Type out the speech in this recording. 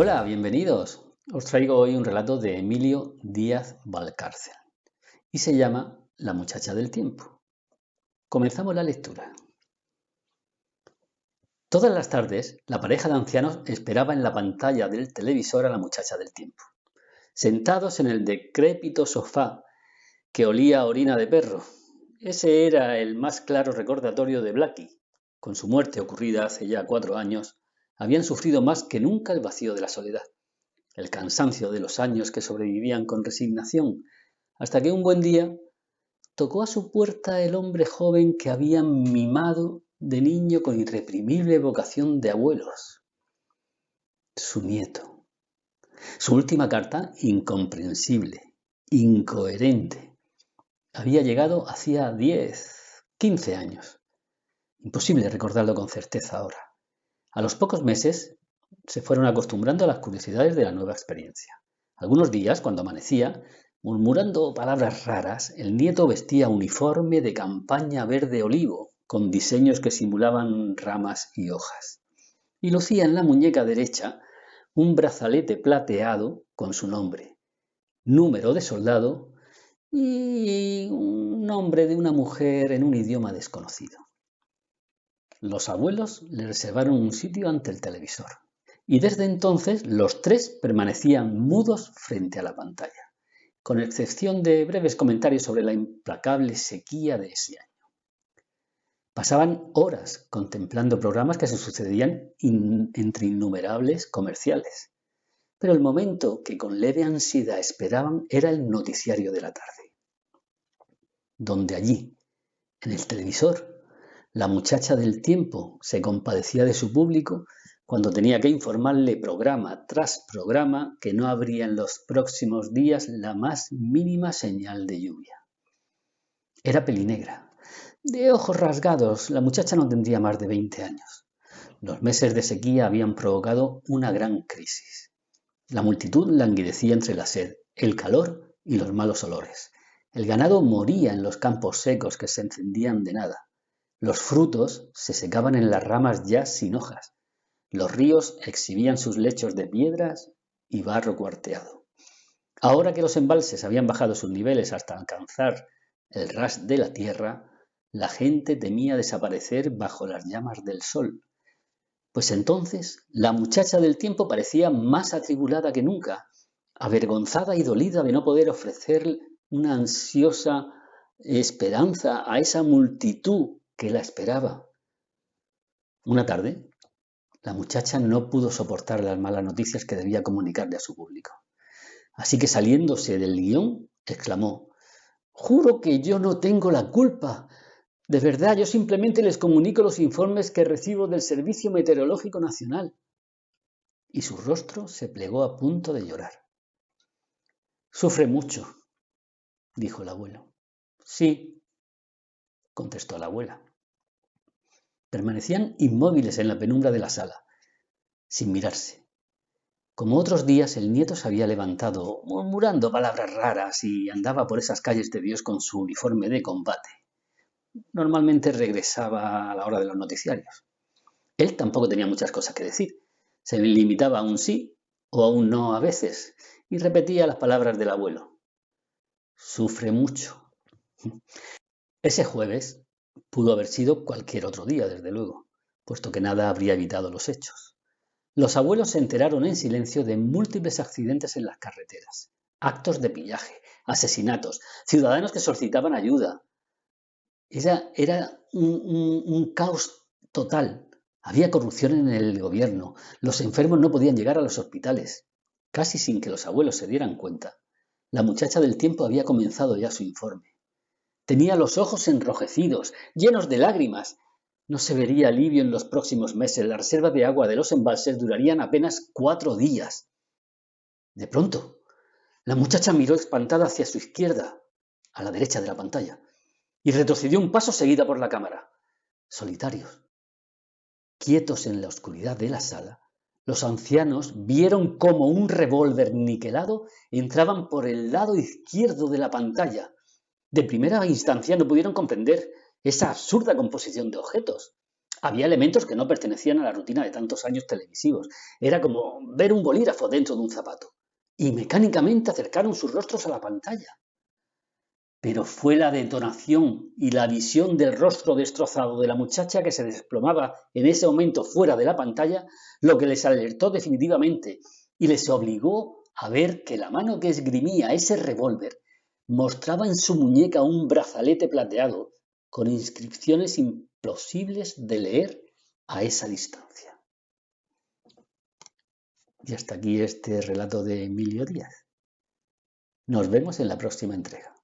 Hola, bienvenidos. Os traigo hoy un relato de Emilio Díaz Valcárcel y se llama La muchacha del tiempo. Comenzamos la lectura. Todas las tardes, la pareja de ancianos esperaba en la pantalla del televisor a la muchacha del tiempo, sentados en el decrépito sofá que olía a orina de perro. Ese era el más claro recordatorio de Blackie. Con su muerte ocurrida hace ya 4 años, habían sufrido más que nunca el vacío de la soledad, el cansancio de los años que sobrevivían con resignación, hasta que un buen día tocó a su puerta el hombre joven que habían mimado de niño con irreprimible vocación de abuelos, su nieto. Su última carta, incomprensible, incoherente, había llegado hacía 10, 15 años. Imposible recordarlo con certeza ahora. A los pocos meses se fueron acostumbrando a las curiosidades de la nueva experiencia. Algunos días, cuando amanecía, murmurando palabras raras, el nieto vestía uniforme de campaña verde olivo, con diseños que simulaban ramas y hojas. Y lucía en la muñeca derecha un brazalete plateado con su nombre, número de soldado y un nombre de una mujer en un idioma desconocido. Los abuelos le reservaron un sitio ante el televisor. Y desde entonces los tres permanecían mudos frente a la pantalla, con excepción de breves comentarios sobre la implacable sequía de ese año. Pasaban horas contemplando programas que se sucedían entre innumerables comerciales, pero el momento que con leve ansiedad esperaban era el noticiario de la tarde, donde allí, en el televisor, la muchacha del tiempo se compadecía de su público cuando tenía que informarle programa tras programa que no habría en los próximos días la más mínima señal de lluvia. Era pelinegra, de ojos rasgados. La muchacha no tendría más de 20 años. Los meses de sequía habían provocado una gran crisis. La multitud languidecía entre la sed, el calor y los malos olores. El ganado moría en los campos secos que se encendían de nada. Los frutos se secaban en las ramas ya sin hojas. Los ríos exhibían sus lechos de piedras y barro cuarteado. Ahora que los embalses habían bajado sus niveles hasta alcanzar el ras de la tierra, la gente temía desaparecer bajo las llamas del sol. Pues entonces la muchacha del tiempo parecía más atribulada que nunca, avergonzada y dolida de no poder ofrecer una ansiosa esperanza a esa multitud que la esperaba. Una tarde, la muchacha no pudo soportar las malas noticias que debía comunicarle a su público. Así que saliéndose del guión, exclamó: «Juro que yo no tengo la culpa. De verdad, yo simplemente les comunico los informes que recibo del Servicio Meteorológico Nacional». Y su rostro se plegó a punto de llorar. «Sufre mucho», dijo el abuelo. «Sí», contestó la abuela. Permanecían inmóviles en la penumbra de la sala, sin mirarse. Como otros días, el nieto se había levantado, murmurando palabras raras, y andaba por esas calles de Dios con su uniforme de combate. Normalmente regresaba a la hora de los noticiarios. Él tampoco tenía muchas cosas que decir. Se limitaba a un sí o a un no a veces, y repetía las palabras del abuelo. «Sufre mucho». Ese jueves pudo haber sido cualquier otro día, desde luego, puesto que nada habría evitado los hechos. Los abuelos se enteraron en silencio de múltiples accidentes en las carreteras, actos de pillaje, asesinatos, ciudadanos que solicitaban ayuda. Era un caos total. Había corrupción en el gobierno. Los enfermos no podían llegar a los hospitales. Casi sin que los abuelos se dieran cuenta, la muchacha del tiempo había comenzado ya su informe. Tenía los ojos enrojecidos, llenos de lágrimas. No se vería alivio en los próximos meses. Las reservas de agua de los embalses durarían apenas 4 días. De pronto, la muchacha miró espantada hacia su izquierda, a la derecha de la pantalla, y retrocedió un paso seguida por la cámara. Solitarios, quietos en la oscuridad de la sala, los ancianos vieron cómo un revólver niquelado entraban por el lado izquierdo de la pantalla. De primera instancia no pudieron comprender esa absurda composición de objetos. Había elementos que no pertenecían a la rutina de tantos años televisivos. Era como ver un bolígrafo dentro de un zapato. Y mecánicamente acercaron sus rostros a la pantalla. Pero fue la detonación y la visión del rostro destrozado de la muchacha que se desplomaba en ese momento fuera de la pantalla lo que les alertó definitivamente y les obligó a ver que la mano que esgrimía ese revólver mostraba en su muñeca un brazalete plateado con inscripciones imposibles de leer a esa distancia. Y hasta aquí este relato de Emilio Díaz. Nos vemos en la próxima entrega.